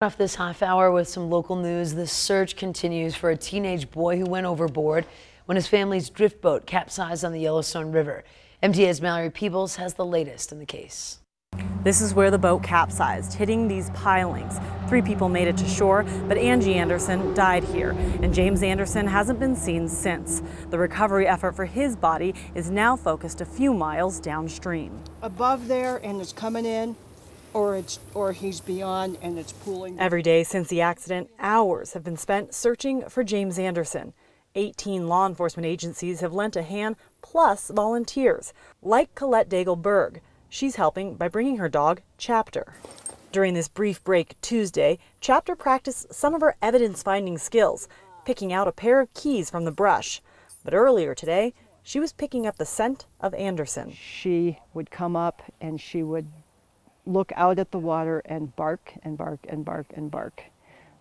Off this half hour with some local news. The search continues for a teenage boy who went overboard when his family's drift boat capsized on the Yellowstone River. MTA's Mallory Peebles has the latest in the case. This is where the boat capsized, hitting these pilings. 3 people made it to shore, but Angie Anderson died here, and James Anderson hasn't been seen since. The recovery effort for his body is now focused a few miles downstream. Above there, and it's coming in, or he's beyond and it's pooling. Every day since the accident, hours have been spent searching for James Anderson. 18 law enforcement agencies have lent a hand, plus volunteers, like Colette Daigle-Berg. She's helping by bringing her dog, Chapter. During this brief break Tuesday, Chapter practiced some of her evidence-finding skills, picking out a pair of keys from the brush. But earlier today, she was picking up the scent of Anderson. She would come up and she would look out at the water and bark and bark and bark and bark.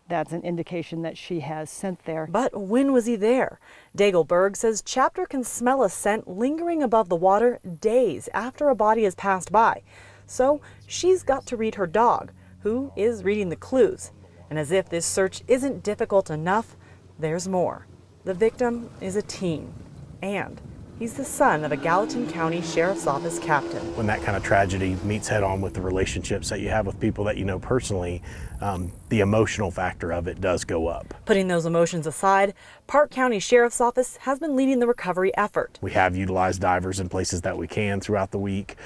That's an indication that she has scent there. But when was he there? Daigle-Berg says Chapter can smell a scent lingering above the water days after a body has passed by. So she's got to read her dog, who is reading the clues. And as if this search isn't difficult enough, there's more. The victim is a teen, and he's the son of a Gallatin County Sheriff's Office captain. When that kind of tragedy meets head on with the relationships that you have with people that you know personally, the emotional factor of it does go up. Putting those emotions aside, Park County Sheriff's Office has been leading the recovery effort. We have utilized divers in places that we can throughout the week.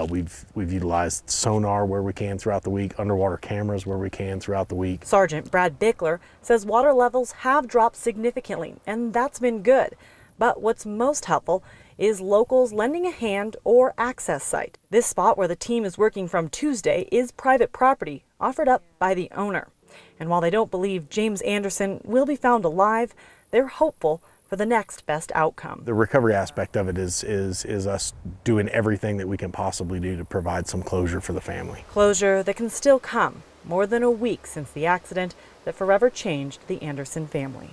We've utilized sonar where we can throughout the week, underwater cameras where we can throughout the week. Sergeant Brad Bickler says water levels have dropped significantly, and that's been good. But what's most helpful is locals lending a hand or access site. This spot where the team is working from Tuesday is private property offered up by the owner. And while they don't believe James Anderson will be found alive, they're hopeful for the next best outcome. The recovery aspect of it is us doing everything that we can possibly do to provide some closure for the family. Closure that can still come more than a week since the accident that forever changed the Anderson family.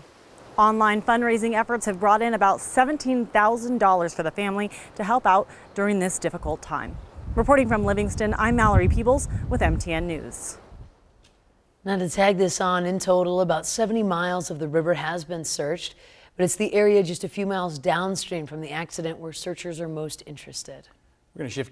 Online fundraising efforts have brought in about $17,000 for the family to help out during this difficult time. Reporting from Livingston, I'm Mallory Peebles with MTN News. Now to tag this on, in total, about 70 miles of the river has been searched, but it's the area just a few miles downstream from the accident where searchers are most interested. We're going to shift